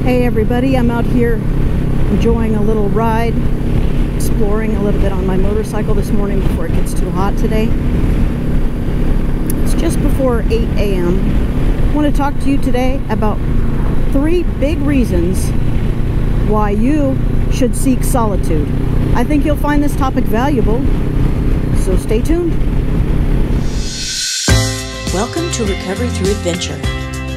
Hey everybody, I'm out here enjoying a little ride, exploring a little bit on my motorcycle this morning before it gets too hot today. It's just before 8 a.m. I want to talk to you today about 3 big reasons why you should seek solitude. I think you'll find this topic valuable, so stay tuned. Welcome to Recovery Through Adventure.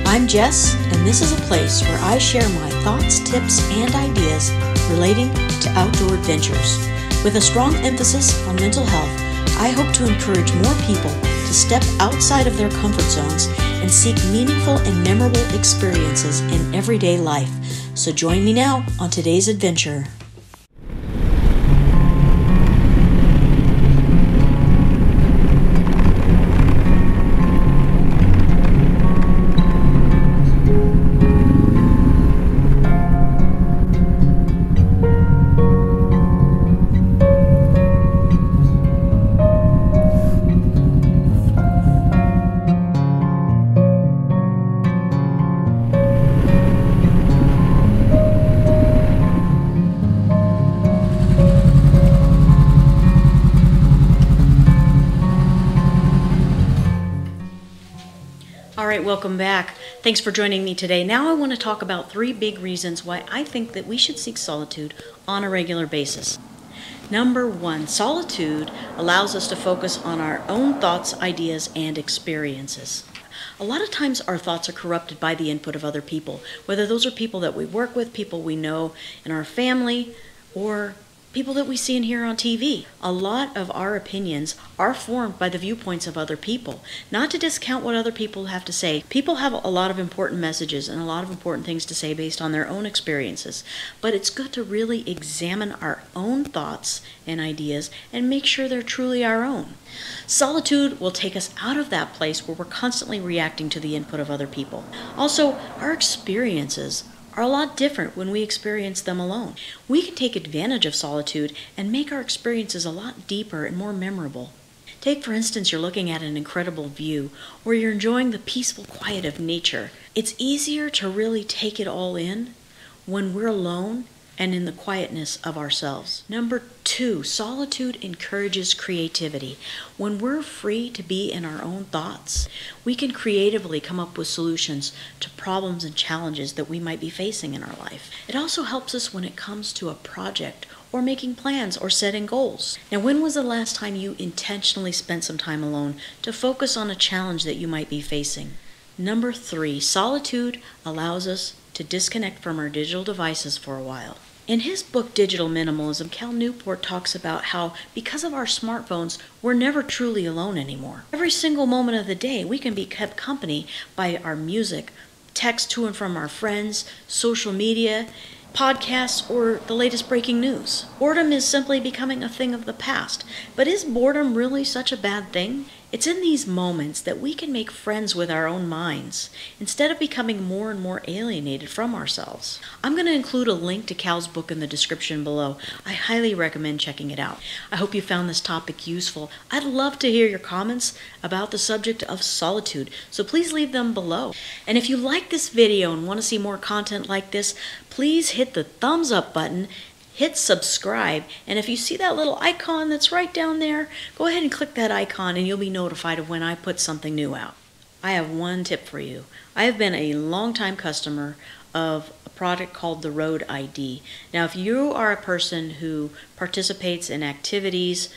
I'm Jess, and this is a place where I share my thoughts, tips, and ideas relating to outdoor adventures. With a strong emphasis on mental health, I hope to encourage more people to step outside of their comfort zones and seek meaningful and memorable experiences in everyday life. So join me now on today's adventure. Alright, welcome back. Thanks for joining me today. Now I want to talk about 3 big reasons why I think that we should seek solitude on a regular basis. Number 1, solitude allows us to focus on our own thoughts, ideas, and experiences. A lot of times our thoughts are corrupted by the input of other people, whether those are people that we work with, people we know in our family, or people that we see and hear on TV. A lot of our opinions are formed by the viewpoints of other people. Not to discount what other people have to say. People have a lot of important messages and a lot of important things to say based on their own experiences. But it's good to really examine our own thoughts and ideas and make sure they're truly our own. Solitude will take us out of that place where we're constantly reacting to the input of other people. Also, our experiences are a lot different when we experience them alone. We can take advantage of solitude and make our experiences a lot deeper and more memorable. Take, for instance, you're looking at an incredible view, or you're enjoying the peaceful quiet of nature. It's easier to really take it all in when we're alone and in the quietness of ourselves. Number 2, solitude encourages creativity. When we're free to be in our own thoughts, we can creatively come up with solutions to problems and challenges that we might be facing in our life. It also helps us when it comes to a project or making plans or setting goals. Now, when was the last time you intentionally spent some time alone to focus on a challenge that you might be facing? Number 3, solitude allows us to disconnect from our digital devices for a while. In his book, Digital Minimalism, Cal Newport talks about how, because of our smartphones, we're never truly alone anymore. Every single moment of the day, we can be kept company by our music, text to and from our friends, social media, podcasts, or the latest breaking news. Boredom is simply becoming a thing of the past. But is boredom really such a bad thing? It's in these moments that we can make friends with our own minds, instead of becoming more and more alienated from ourselves. I'm going to include a link to Cal's book in the description below. I highly recommend checking it out. I hope you found this topic useful. I'd love to hear your comments about the subject of solitude, so please leave them below. And if you like this video and want to see more content like this, please hit the thumbs up button, hit subscribe, and if you see that little icon that's right down there, go ahead and click that icon and you'll be notified of when I put something new out. I have one tip for you. I have been a long-time customer of a product called the Road ID. Now, if you are a person who participates in activities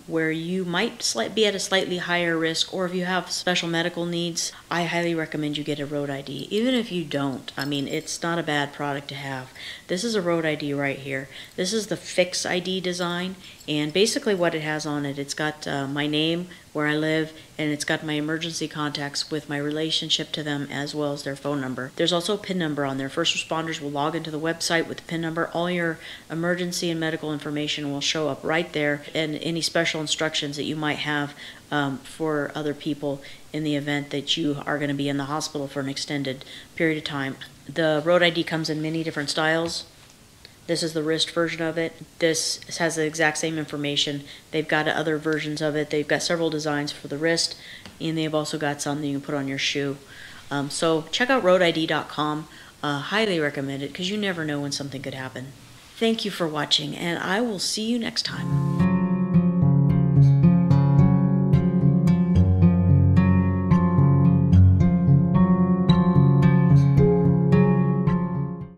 where you might be at a slightly higher risk, or if you have special medical needs, I highly recommend you get a Road ID. Even if you don't, I mean, it's not a bad product to have. This is a Road ID right here. This is the Fix ID design, and basically what it has on it, it's got my name, where I live, and it's got my emergency contacts with my relationship to them as well as their phone number. There's also a PIN number on there. First responders will log into the website with the PIN number. All your emergency and medical information will show up right there, and any special instructions that you might have for other people in the event that you are going to be in the hospital for an extended period of time. The Road ID comes in many different styles. This is the wrist version of it. This has the exact same information. They've got other versions of it. They've got several designs for the wrist, and they've also got some that you can put on your shoe. So check out roadid.com. highly recommend it because you never know when something could happen. Thank you for watching, and I will see you next time.